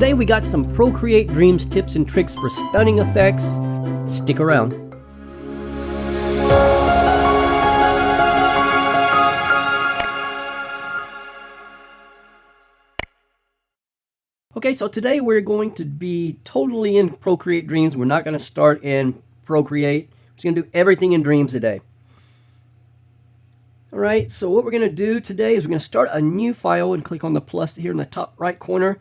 today we got some Procreate Dreams tips and tricks for stunning effects. Stick around. Okay, so today we're going to be totally in Procreate Dreams. We're not going to start in Procreate. We're just going to do everything in Dreams today. Alright, so what we're going to do today is we're going to start a new file and click on the plus here in the top right corner.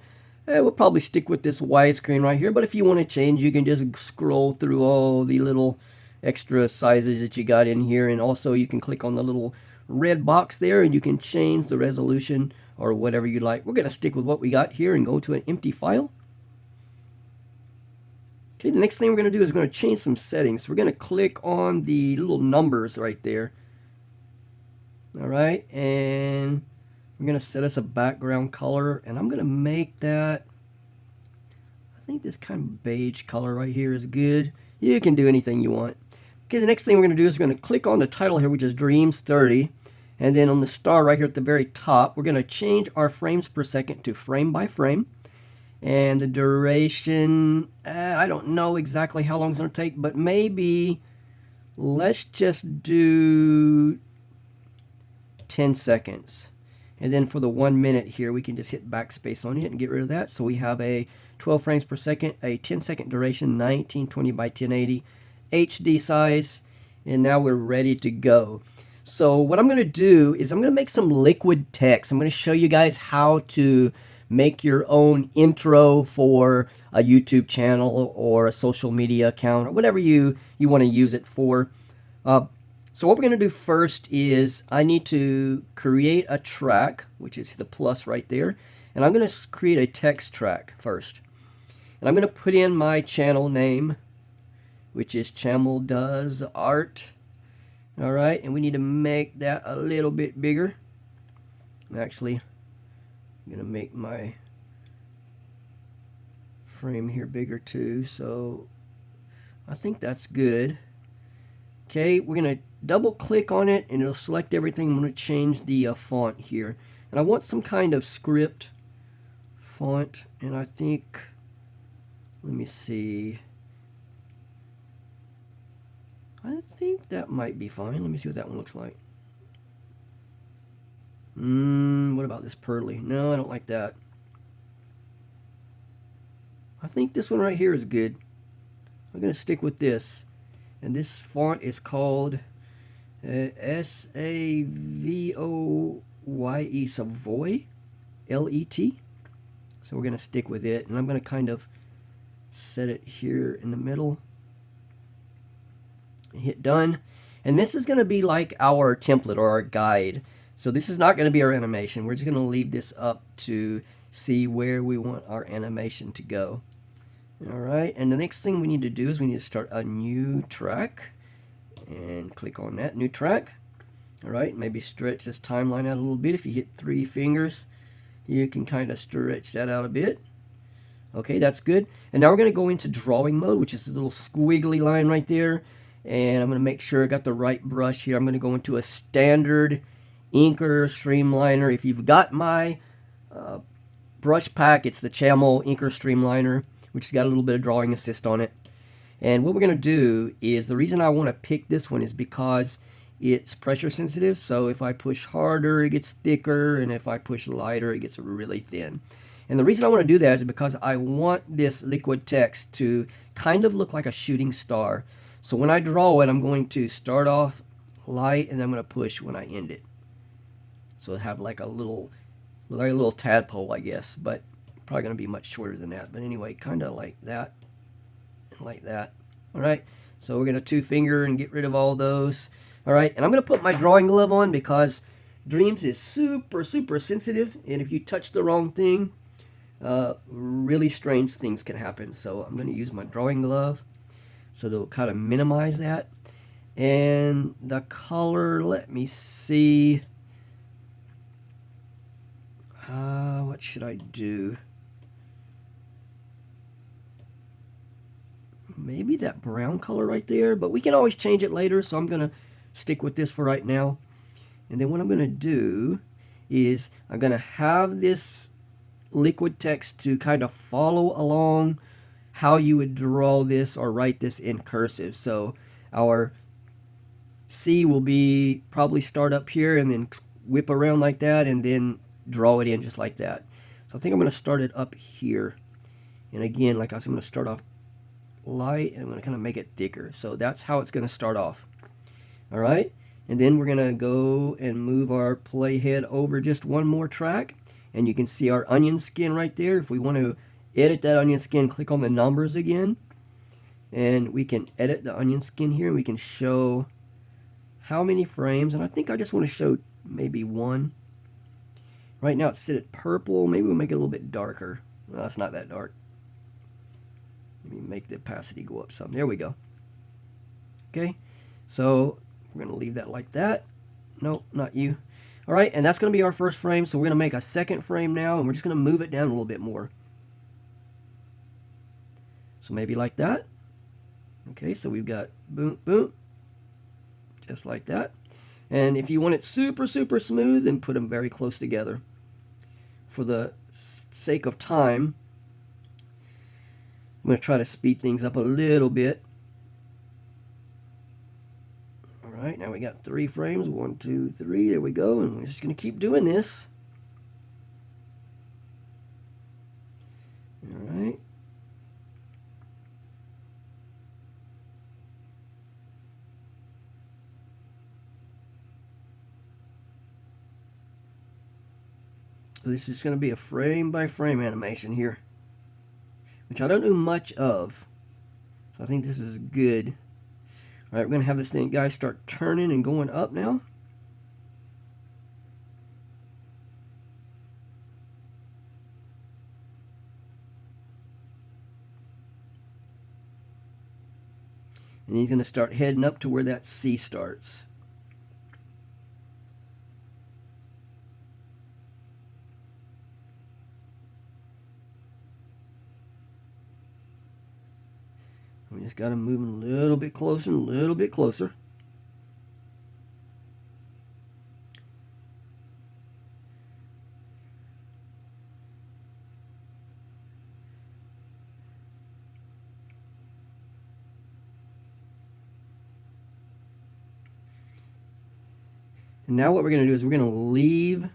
We'll probably stick with this widescreen right here, but if you want to change, you can just scroll through all the little extra sizes that you got in here, and also you can click on the little red box there and you can change the resolution or whatever you like. We're going to stick with what we got here and go to an empty file. Okay, the next thing we're going to do is we're going to change some settings. We're going to click on the little numbers right there. Alright, and we're going to set us a background color, and I'm going to make that, I think this kind of beige color right here is good. You can do anything you want. Okay, the next thing we're going to do is we're going to click on the title here, which is Dreams 30, and then on the star right here at the very top, we're going to change our frames per second to frame by frame, and the duration, I don't know exactly how long it's going to take, but maybe let's just do 10 seconds. And then for the 1 minute here, we can just hit backspace on it and get rid of that. So we have a 12 frames per second, a 10-second duration, 1920 by 1080, HD size, and now we're ready to go. So what I'm going to do is I'm going to make some liquid text. I'm going to show you guys how to make your own intro for a YouTube channel or a social media account or whatever you want to use it for. So what we're going to do first is I need to create a track, which is the plus right there, and I'm going to create a text track first. And I'm going to put in my channel name, which is Channel Does Art. Alright, and we need to make that a little bit bigger. Actually, I'm going to make my frame here bigger too, so I think that's good. Okay, we're going to double click on it and it'll select everything. I'm going to change the font here. And I want some kind of script font, and I think, let me see. I think that might be fine. Let me see what that one looks like. What about this Pearly? No, I don't like that. I think this one right here is good. I'm going to stick with this. And this font is called S-A-V-O-Y-E, Savoy, L-E-T. So we're going to stick with it. And I'm going to kind of set it here in the middle. Hit done. And this is going to be like our template or our guide. So this is not going to be our animation. We're just going to leave this up to see where we want our animation to go. Alright, and the next thing we need to do is we need to start a new track. And click on that new track. Alright, maybe stretch this timeline out a little bit. If you hit 3 fingers, you can kind of stretch that out a bit. Okay, that's good. And now we're going to go into drawing mode, which is a little squiggly line right there. And I'm going to make sure I got the right brush here. I'm going to go into a standard inker streamliner. If you've got my brush pack, it's the Chamel Inker Streamliner, which has got a little bit of drawing assist on it. And what we're going to do is, the reason I want to pick this one is because it's pressure sensitive. So if I push harder, it gets thicker, and if I push lighter, it gets really thin. And the reason I want to do that is because I want this liquid text to kind of look like a shooting star. So when I draw it, I'm going to start off light, and I'm going to push when I end it. So it'll have like a little tadpole, I guess, but probably going to be much shorter than that. But anyway, kind of like that and like that. Alright, so we're going to 2-finger and get rid of all those. Alright, and I'm going to put my drawing glove on because Dreams is super sensitive, and if you touch the wrong thing, really strange things can happen. So I'm going to use my drawing glove so to kind of minimize that. And the color, let me see. What should I do? Maybe that brown color right there, but we can always change it later, so I'm going to stick with this for right now. And then what I'm going to do is I'm going to have this liquid text to kind of follow along how you would draw this or write this in cursive. So our C will be probably start up here and then whip around like that and then draw it in just like that. So I think I'm going to start it up here. And again, like I said, I'm going to start off light and I'm going to kind of make it thicker. So that's how it's going to start off. All right. And then we're going to go and move our playhead over just one more track. And you can see our onion skin right there. If we want to edit that onion skin, click on the numbers again. And we can edit the onion skin here. And we can show how many frames. And I think I just want to show maybe one. Right now it's set at purple. Maybe we'll make it a little bit darker. Well, it's not that dark. Let me make the opacity go up some. There we go. Okay. So we're going to leave that like that. Nope, not you. All right, and that's going to be our first frame. So we're going to make a second frame now, and we're just going to move it down a little bit more. So maybe like that. Okay, so we've got boom, boom, just like that. And if you want it super, super smooth, then put them very close together. For the sake of time, I'm going to try to speed things up a little bit. All right, now we got 3 frames. 1, 2, 3. There we go. And we're just going to keep doing this. All right. So this is going to be a frame by frame animation here, which I don't know much of. So I think this is good. All right, we're going to have this thing, guys, start turning and going up now. And he's going to start heading up to where that C starts. We just got him moving a little bit closer and a little bit closer. And now what we're going to do is we're going to leave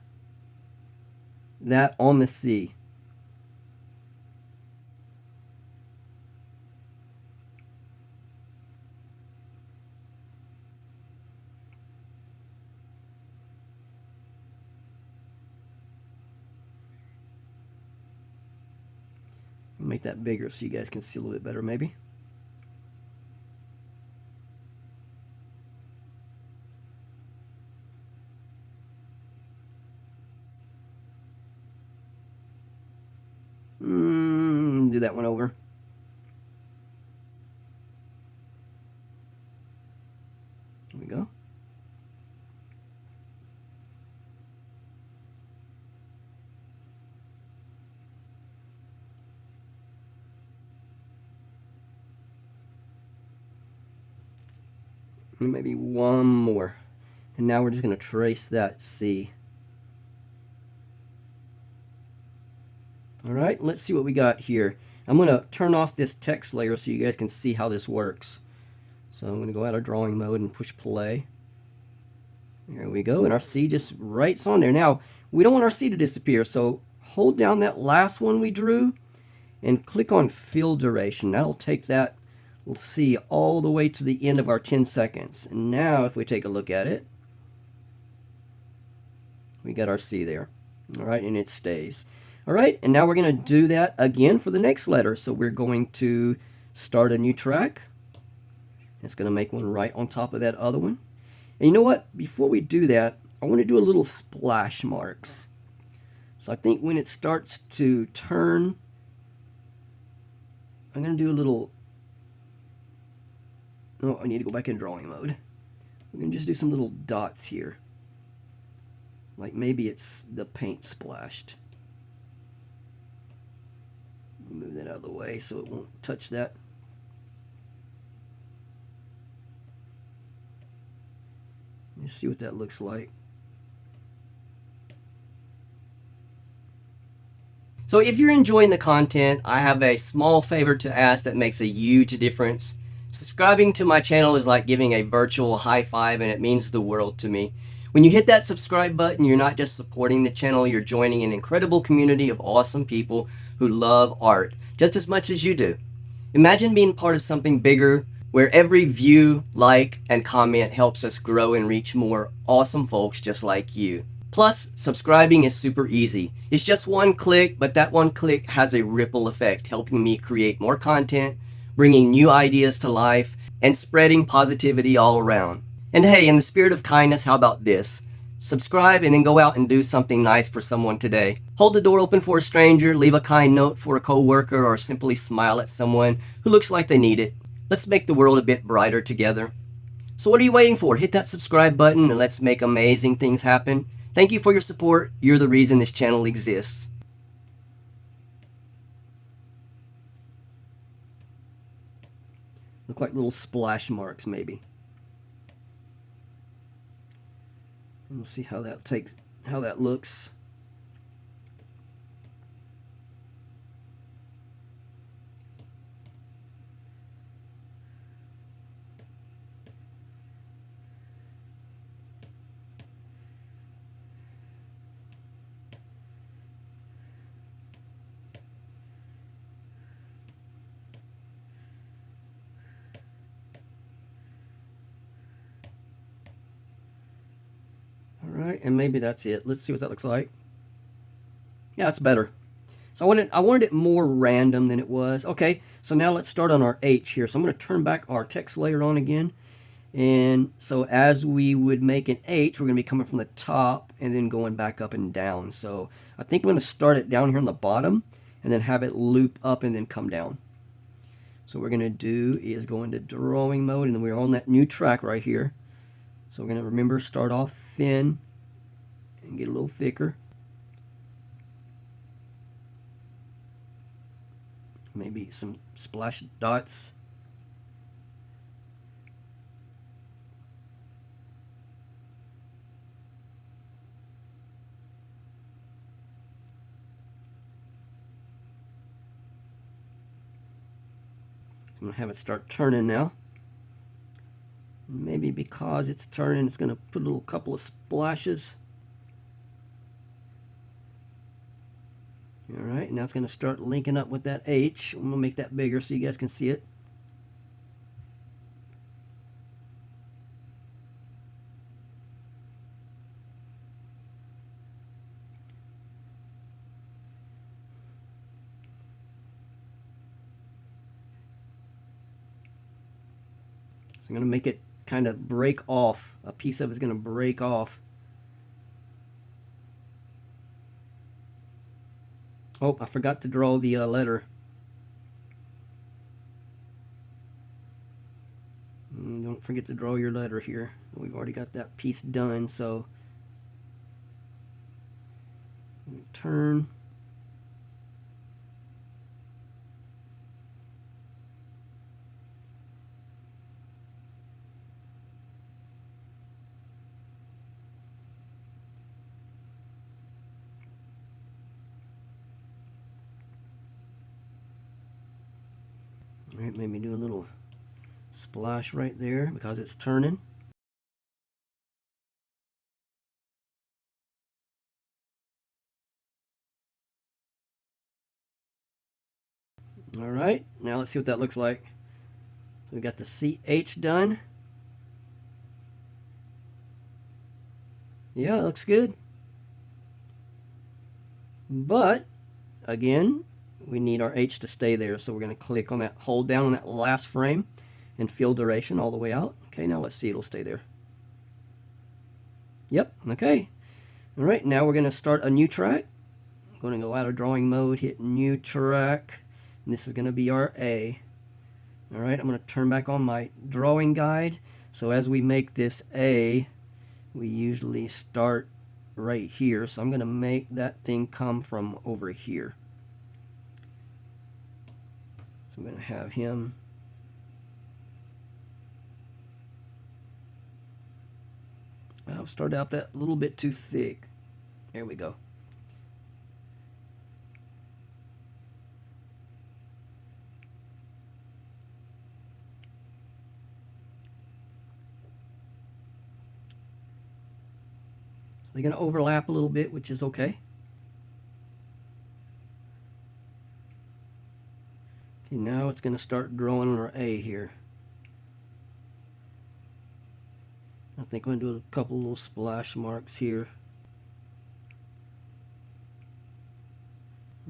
that on the C. Make that bigger so you guys can see a little bit better maybe. Do that one over. There we go. And maybe one more. And now we're just going to trace that C. Alright, let's see what we got here. I'm going to turn off this text layer so you guys can see how this works. So I'm going to go out of drawing mode and push play. There we go, and our C just writes on there. Now, we don't want our C to disappear, so hold down that last one we drew and click on fill duration. That'll take that C all the way to the end of our 10 seconds. And now if we take a look at it, we got our C there. Alright, and it stays. Alright, and now we're going to do that again for the next letter. So we're going to start a new track. It's going to make one right on top of that other one. And you know what? Before we do that, I want to do a little splash marks. So I think when it starts to turn, I'm going to do a little... Oh, I need to go back in drawing mode. We're going to just do some little dots here. Like maybe it's the paint splashed. Move that out of the way so it won't touch that. Let's see what that looks like. So if you're enjoying the content, I have a small favor to ask that makes a huge difference. Subscribing to my channel is like giving a virtual high five, and it means the world to me. When you hit that subscribe button, you're not just supporting the channel, you're joining an incredible community of awesome people who love art just as much as you do. Imagine being part of something bigger where every view, like, and comment helps us grow and reach more awesome folks just like you. Plus, subscribing is super easy. It's just one click, but that one click has a ripple effect, helping me create more content, bringing new ideas to life, and spreading positivity all around. And hey, in the spirit of kindness, how about this? Subscribe and then go out and do something nice for someone today. Hold the door open for a stranger, leave a kind note for a coworker, or simply smile at someone who looks like they need it. Let's make the world a bit brighter together. So what are you waiting for? Hit that subscribe button and let's make amazing things happen. Thank you for your support. You're the reason this channel exists. Look like little splash marks maybe. And we'll see how that looks. Alright, and maybe that's it. Let's see what that looks like. Yeah, it's better. So I wanted it more random than it was. Okay, so now let's start on our H here. So I'm going to turn back our text layer on again. And so as we would make an H, we're going to be coming from the top and then going back up and down. So I think I'm going to start it down here on the bottom and then have it loop up and then come down. So what we're going to do is go into drawing mode, and then we're on that new track right here. So we're going to remember, start off thin and get a little thicker. Maybe some splash dots. I'm going to have it start turning now. Maybe because it's turning, it's going to put a little couple of splashes. Alright, now it's going to start linking up with that H. I'm going to make that bigger so you guys can see it. So I'm going to make it kind of break off. A piece of it's going to break off. Oh, I forgot to draw the letter. Don't forget to draw your letter here. We've already got that piece done, so turn. Alright, maybe do a little splash right there because it's turning. Alright, now let's see what that looks like. So we got the CH done. Yeah, it looks good. But, again, we need our H to stay there, so we're going to click on that, hold down on that last frame, and fill duration all the way out. Okay, now let's see, it'll stay there. Yep, okay. Alright, now we're going to start a new track. I'm going to go out of drawing mode, hit new track, and this is going to be our A. Alright, I'm going to turn back on my drawing guide. So as we make this A, we usually start right here. So I'm going to make that thing come from over here. So I'm going to have him I'll start out that little bit too thick. There we go. They're going to overlap a little bit, which is okay. Okay, now it's going to start drawing our A here. I think I'm going to do a couple little splash marks here.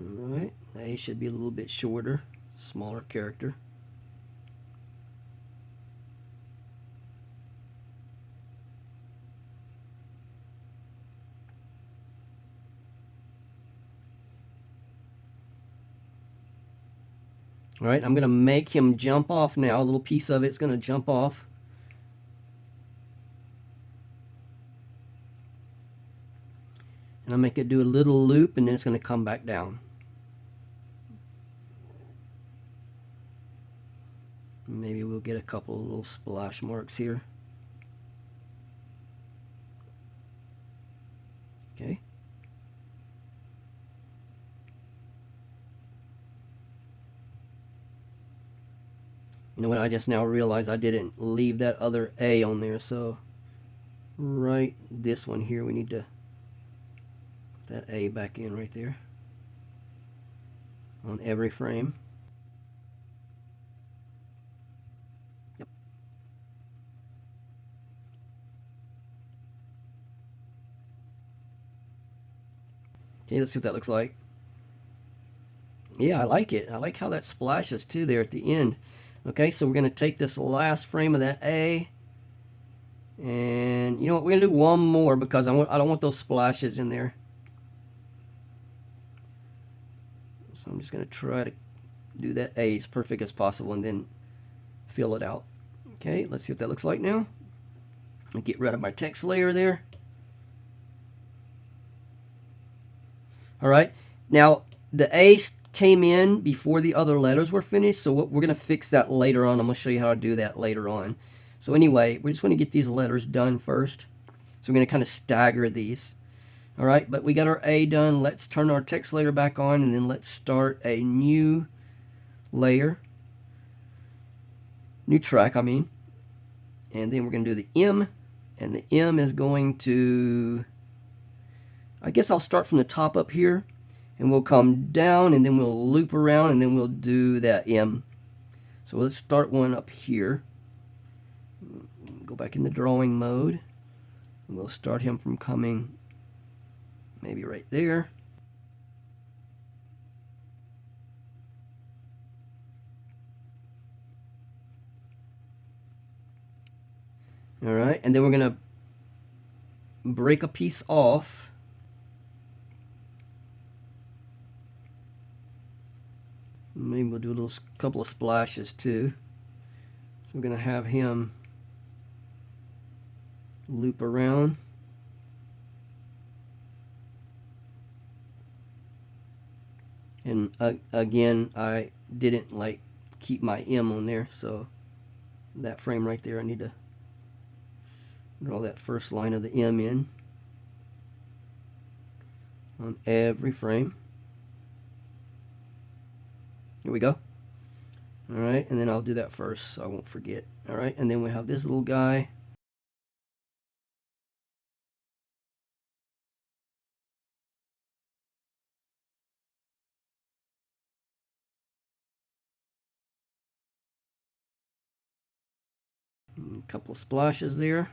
Alright, A should be a little bit shorter, smaller character. Alright, I'm going to make him jump off now. A little piece of it's going to jump off. And I'll make it do a little loop, and then it's going to come back down. Maybe we'll get a couple little splash marks here. Okay. You know what, I just now realized I didn't leave that other A on there, so right this one here, we need to put that A back in right there on every frame. Yep. Okay, let's see what that looks like. Yeah, I like it. I like how that splashes too there at the end. Okay, so we're going to take this last frame of that A, and you know what, we're going to do one more because I don't want those splashes in there. So I'm just going to try to do that A as perfect as possible and then fill it out. Okay, let's see what that looks like now. I'll get rid of my text layer there. Alright, now the A came in before the other letters were finished, so we're going to fix that later on. I'm going to show you how to do that later on. So anyway, we just want to get these letters done first. So we're going to kind of stagger these. Alright, but we got our A done. Let's turn our text layer back on, and then let's start a new layer. New track, I mean. And then we're going to do the M, and the M is going to, I guess I'll start from the top up here, and we'll come down, and then we'll loop around, and then we'll do that M. So let's start one up here. Go back in the drawing mode. And we'll start him from coming maybe right there. Alright, and then we're going to break a piece off. Maybe we'll do a little couple of splashes too. So we're going to have him loop around. And again, I didn't keep my M on there, so that frame right there, I need to draw that first line of the M in on every frame. Here we go. Alright, and then I'll do that first so I won't forget. Alright, and then we have this little guy. A couple of splashes there.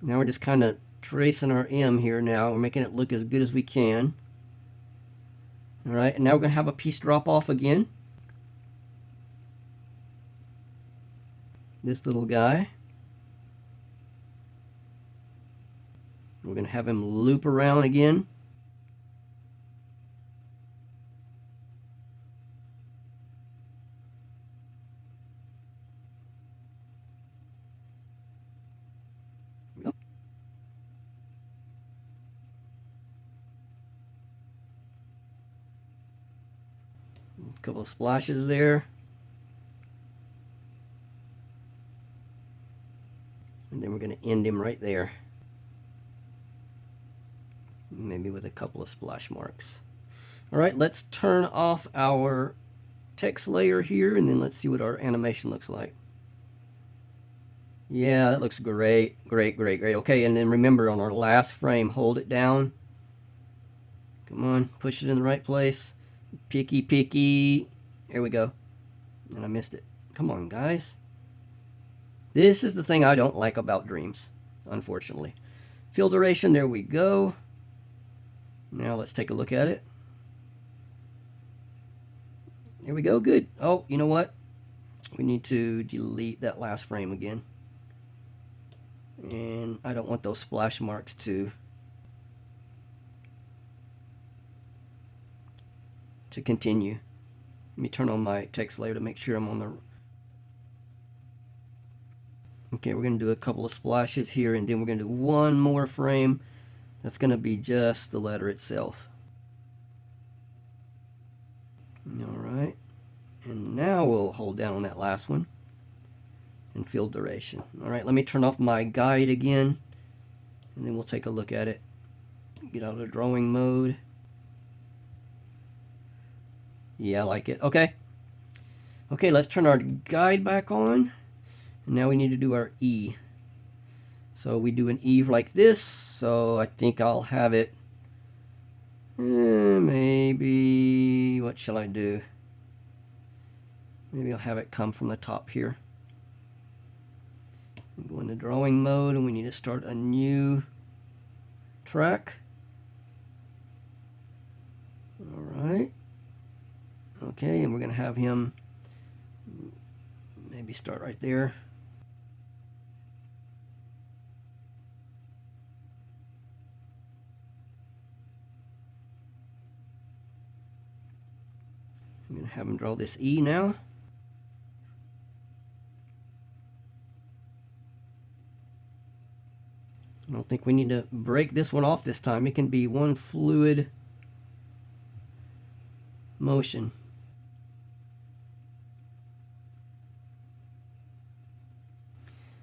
Now we're just kind of tracing our M here now. We're making it look as good as we can. Alright, and now we're going to have a piece drop off again. This little guy. We're going to have him loop around again. A couple of splashes there. And then we're going to end him right there. Maybe with a couple of splash marks. Alright, let's turn off our text layer here, and then let's see what our animation looks like. Yeah, that looks great. Great, great, great. Okay, and then remember on our last frame, hold it down. Come on, push it in the right place. Picky, picky. There we go. And I missed it. Come on, guys. This is the thing I don't like about Dreams, unfortunately. Fill duration, there we go. Now let's take a look at it. There we go, good. Oh, you know what? We need to delete that last frame again. And I don't want those splash marks to continue. Let me turn on my text layer to make sure I'm on the... Okay, we're going to do a couple of splashes here, and then we're going to do one more frame. That's going to be just the letter itself. Alright, and now we'll hold down on that last one and fill duration. Alright, let me turn off my guide again, and then we'll take a look at it. Get out of the drawing mode. Yeah, I like it. Okay. Okay, let's turn our guide back on. And now we need to do our E. So we do an E like this. So I think I'll have it. Maybe, what shall I do? Maybe I'll have it come from the top here. Go into drawing mode, and we need to start a new track. Alright. Okay, and we're going to have him maybe start right there. I'm going to have him draw this E now. I don't think we need to break this one off this time. It can be one fluid motion.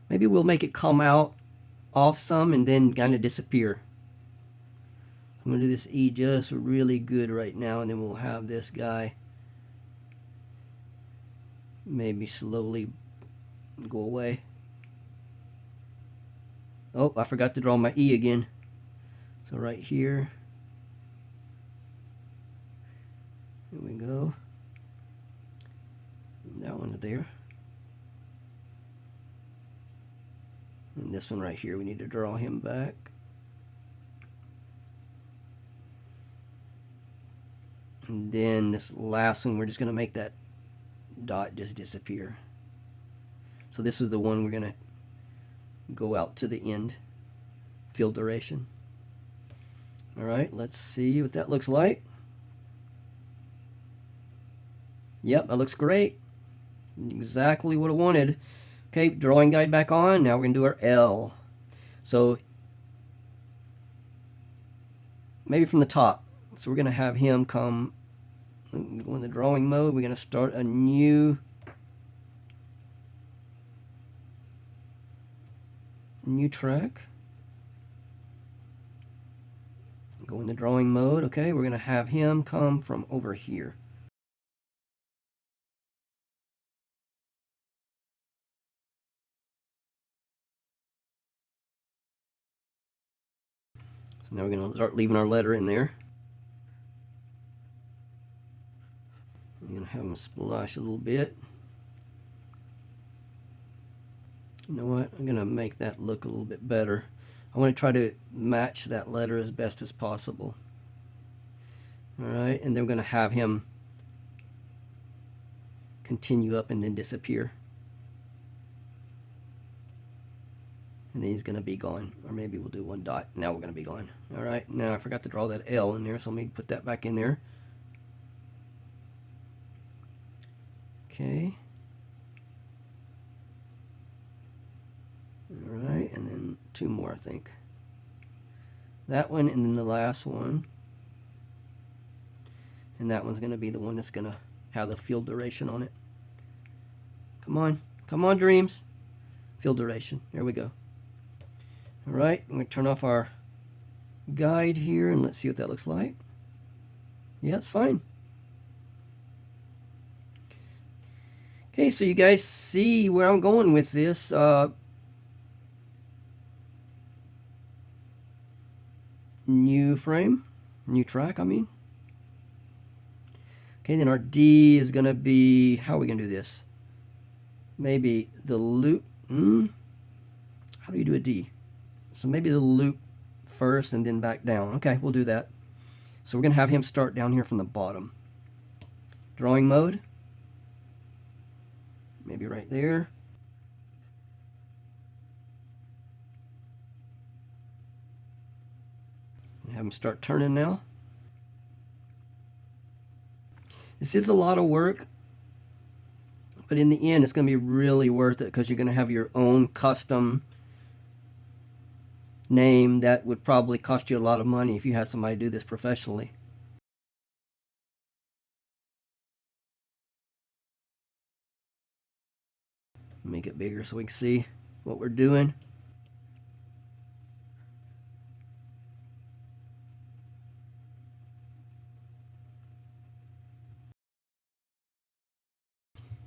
Maybe we'll make it come out off some and then kind of disappear. I'm going to do this E just really good right now, and then we'll have this guy maybe slowly go away. Oh, I forgot to draw my E again. So right here. Here we go. That one's there. And this one right here, we need to draw him back. And then this last one, we're just going to make that dot just disappear. So this is the one we're going to go out to the end. Fill duration. Alright, let's see what that looks like. Yep, that looks great. Exactly what I wanted. Okay, drawing guide back on. Now we're going to do our L. So, maybe from the top. So we're going to have him come, go in the drawing mode. We're going to start a new track. Go in the drawing mode. Okay, we're going to have him come from over here. So now we're going to start leaving our letter in there. I'm going to have him splash a little bit. You know what? I'm going to make that look a little bit better. I want to try to match that letter as best as possible. Alright, and then we're going to have him continue up and then disappear. And then he's going to be gone. Or maybe we'll do one dot. Now we're going to be gone. Alright, now I forgot to draw that L in there, so let me put that back in there. Okay. Alright, and then two more, I think. That one, and then the last one. And that one's going to be the one that's going to have the fill duration on it. Come on. Come on, Dreams. Fill duration. There we go. Alright, I'm going to turn off our guide here, and let's see what that looks like. Yeah, it's fine. Okay, so you guys see where I'm going with this. new frame, new track, I mean. Okay, then our D is going to be, how are we going to do this? Maybe the loop. How do you do a D? So maybe the loop first and then back down. Okay, we'll do that. So we're going to have him start down here from the bottom. Drawing mode. Maybe right there. And have him start turning now. This is a lot of work, but in the end it's going to be really worth it because you're going to have your own custom name that would probably cost you a lot of money if you had somebody do this professionally. Make it bigger so we can see what we're doing.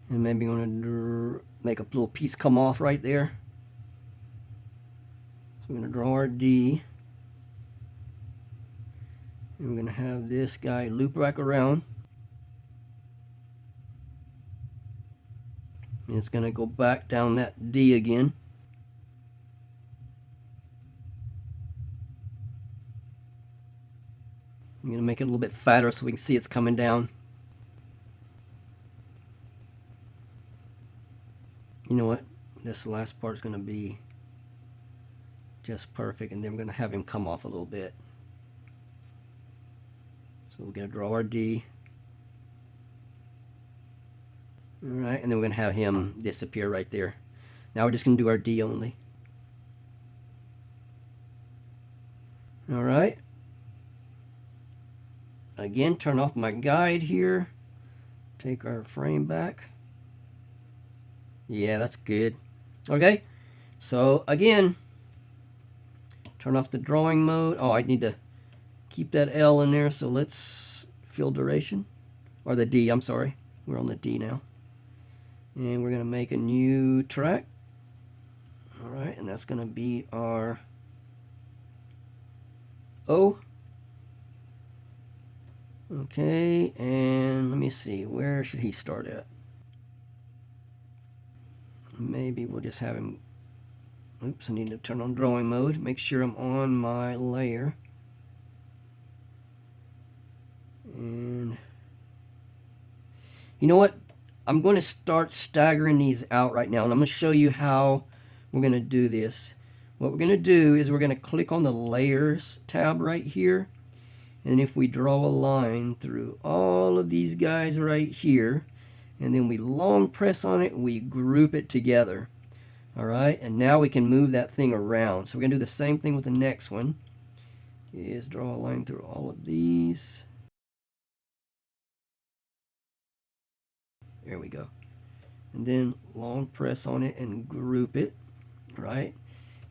And maybe I'm going to make a little piece come off right there. So I'm going to draw our D. And we're going to have this guy loop back around. And it's going to go back down that D again. I'm going to make it a little bit fatter so we can see it's coming down. You know what? This last part is going to be just perfect, and then we're going to have him come off a little bit. So we're going to draw our D. Alright, and then we're going to have him disappear right there. Now we're just going to do our D only. Alright. Again, turn off my guide here. Take our frame back. Yeah, that's good. Okay, so again, turn off the drawing mode. Oh, I need to keep that L in there, so let's fill duration. Or the D, I'm sorry. We're on the D now. And we're going to make a new track. Alright, and that's going to be our O. Okay, and let me see, where should he start at? Maybe we'll just have him, oops, I need to turn on drawing mode, make sure I'm on my layer. And you know what? I'm going to start staggering these out right now, and I'm going to show you how we're going to do this. What we're going to do is we're going to click on the layers tab right here, and if we draw a line through all of these guys right here, and then we long press on it, we group it together. Alright, and now we can move that thing around. So we're going to do the same thing with the next one. Is draw a line through all of these. There we go. And then long press on it and group it. Right?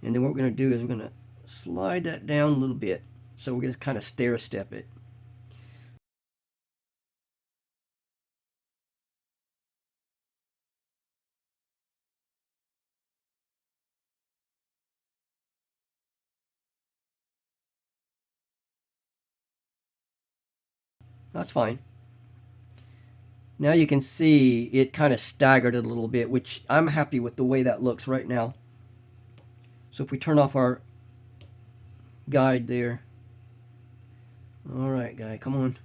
And then what we're going to do is we're going to slide that down a little bit. So we're going to kind of stair step it. That's fine. Now you can see it kind of staggered it a little bit, which I'm happy with the way that looks right now. So if we turn off our guide there. Alright, guy, come on.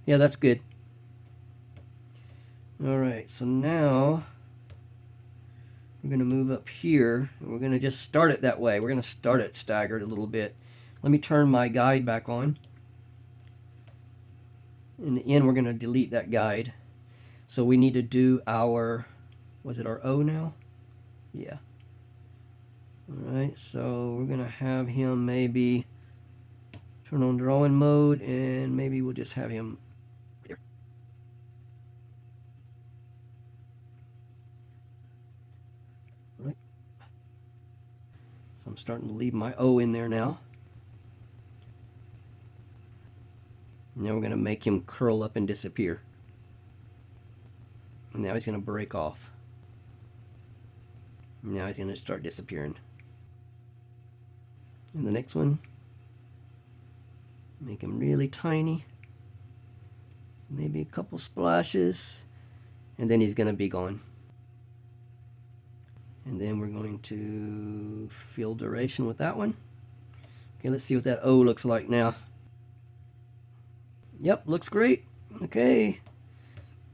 Yeah, that's good. Alright, so now we're going to move up here, and we're going to just start it that way. We're going to start it staggered a little bit. Let me turn my guide back on. In the end, we're going to delete that guide. So we need to do our, was it our O now? Yeah. Alright, so we're going to have him maybe turn on drawing mode, and maybe we'll just have him right there. Alright. So I'm starting to leave my O in there now. Now we're going to make him curl up and disappear. And now he's going to break off. Now he's going to start disappearing. And the next one, make him really tiny. Maybe a couple splashes, and then he's going to be gone. And then we're going to fill duration with that one. Okay, let's see what that O looks like now. Yep, looks great. Okay.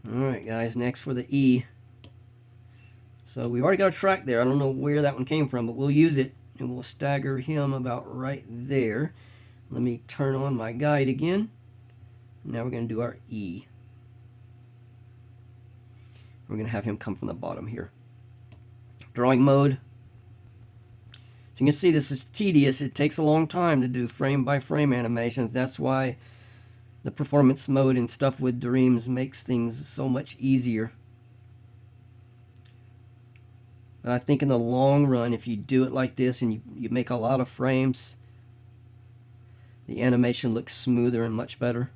Alright guys, next for the E. So we've already got a track there. I don't know where that one came from, but we'll use it. And we'll stagger him about right there. Let me turn on my guide again. Now we're going to do our E. We're going to have him come from the bottom here. Drawing mode. So you can see this is tedious. It takes a long time to do frame by frame animations. That's why the performance mode and stuff with Dreams makes things so much easier. But I think in the long run, if you do it like this and you make a lot of frames, the animation looks smoother and much better.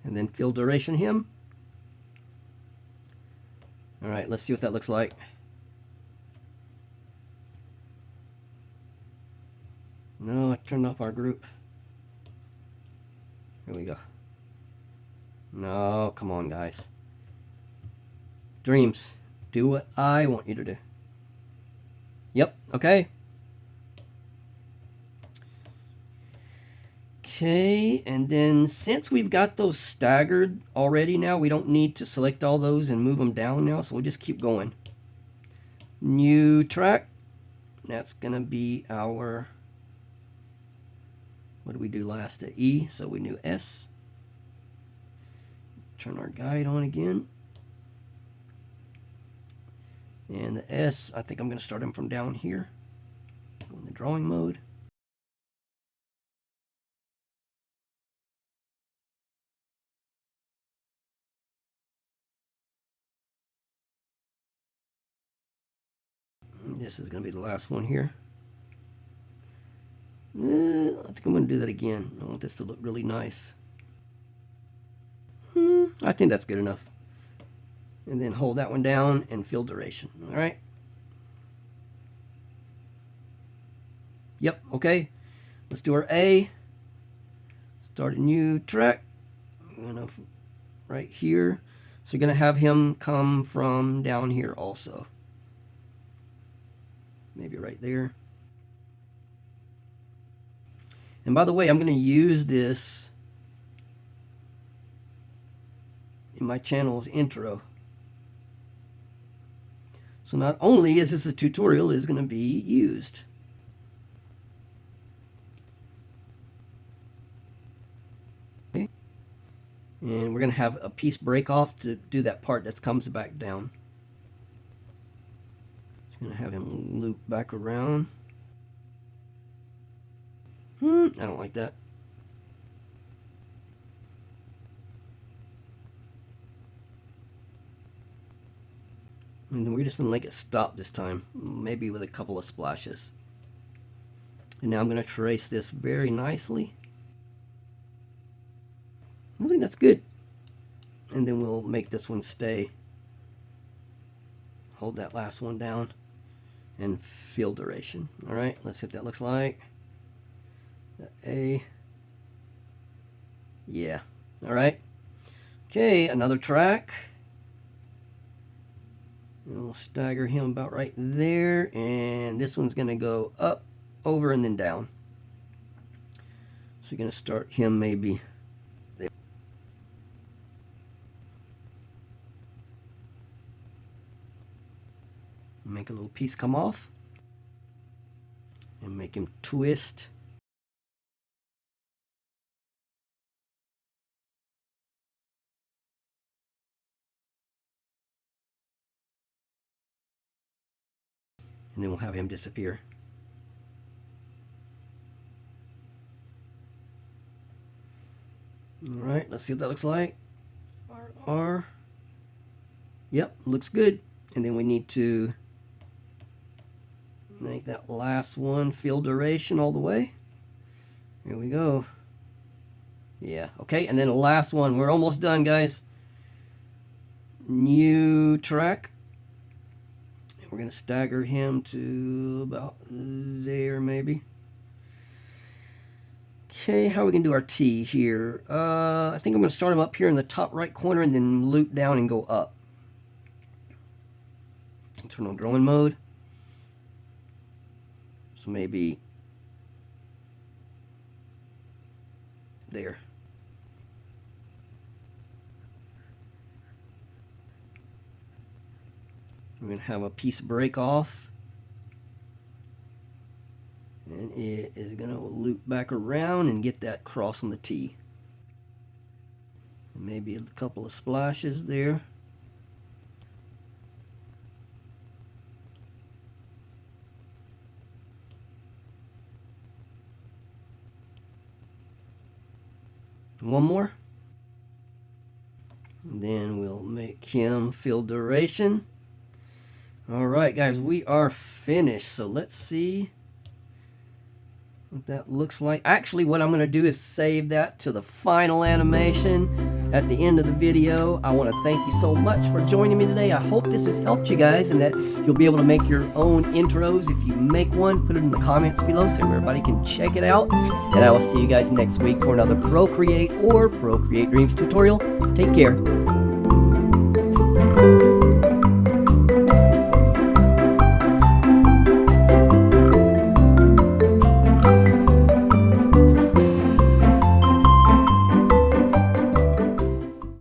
And then fill duration him. Alright, let's see what that looks like. No, I turned off our group. Here we go. No, come on guys. Dreams, do what I want you to do. Yep, okay. Okay, and then since we've got those staggered already now, we don't need to select all those and move them down now, so we'll just keep going. New track. That's going to be our, what did we do last? E, so we knew S. Turn our guide on again. And the S, I think I'm going to start him from down here. Go in the drawing mode. This is going to be the last one here. I think I'm going to do that again. I want this to look really nice. I think that's good enough. And then hold that one down and fill duration. Alright. Yep, okay. Let's do our A. Start a new track. I'm going to right here. So you're going to have him come from down here also. Maybe right there. And by the way, I'm going to use this in my channel's intro. So not only is this a tutorial, it's going to be used. Okay. And we're going to have a piece break off to do that part that comes back down. Gonna have him loop back around. I don't like that. And then we're just gonna make it stop this time, maybe with a couple of splashes. And now I'm gonna trace this very nicely. I think that's good. And then we'll make this one stay. Hold that last one down. And fill duration. Alright, let's see what that looks like. The A. Yeah. Alright. Okay, another track. And we'll stagger him about right there. And this one's going to go up, over, and then down. So you're going to start him maybe there. Make a little piece come off and make him twist. And then we'll have him disappear. All right, let's see what that looks like. R. Yep, looks good. And then we need to make that last one fill duration all the way. Here we go. Yeah, okay, and then the last one. We're almost done, guys. New track. We're going to stagger him to about there, maybe. Okay, how are we going to do our T here? I think I'm going to start him up here in the top right corner and then loop down and go up. Turn on drawing mode. So maybe there. We're going to have a piece break off. And it is going to loop back around and get that cross on the T. And maybe a couple of splashes there. One more. And then we'll make him fill duration. Alright guys, we are finished. So let's see what that looks like. Actually, what I'm going to do is save that to the final animation at the end of the video. I want to thank you so much for joining me today. I hope this has helped you guys and that you'll be able to make your own intros. If you make one, put it in the comments below so everybody can check it out. And I will see you guys next week for another Procreate or Procreate Dreams tutorial. Take care.